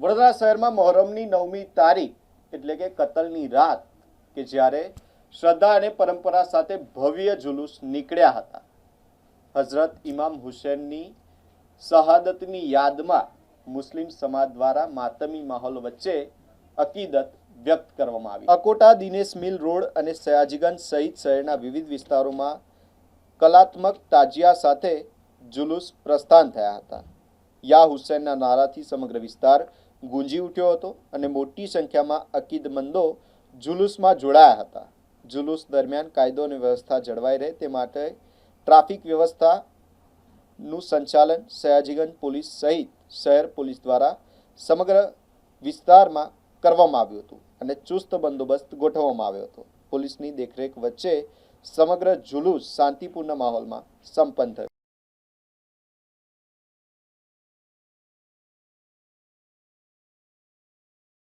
વડોદરા શહેરમાં મોહરમની 9મી તારીખ એટલે કે કતલની રાત કે જ્યારે શ્રદ્ધા અને પરંપરા સાથે ભવ્ય જુલુસ નીકળ્યા હતા. હઝરત ઇમામ હુસૈનની શહાદતની યાદમાં મુસ્લિમ સમાજ દ્વારા માતમી માહોલ વચ્ચે અકીદત વ્યક્ત કરવામાં આવી. અકોટા, દિનેશ મિલ રોડ અને સયાજીગંજ સહિત શહેરના વિવિધ વિસ્તારોમાં કલાત્મક તાજિયા સાથે જુલુસ પ્રસ્થાન થયા હતા. યા હુસૈનના નારાથી સમગ્ર વિસ્તાર ગુંજી ઉઠ્યો હતો અને મોટી સંખ્યામાં અકીદમંદો જુલુસમાં જોડાયા હતા. જુલુસ દરમિયાન કાયદો અને વ્યવસ્થા જળવાઈ રહે તે માટે ટ્રાફિક વ્યવસ્થાનું સંચાલન સયાજીગંજ પોલીસ સહિત શહેર પોલીસ દ્વારા સમગ્ર વિસ્તારમાં કરવામાં આવ્યું હતું અને ચુસ્ત બંદોબસ્ત ગોઠવવામાં આવ્યો હતો. પોલીસની દેખરેખ વચ્ચે સમગ્ર જુલુસ શાંતિપૂર્ણ માહોલમાં સંપન્ન થયો.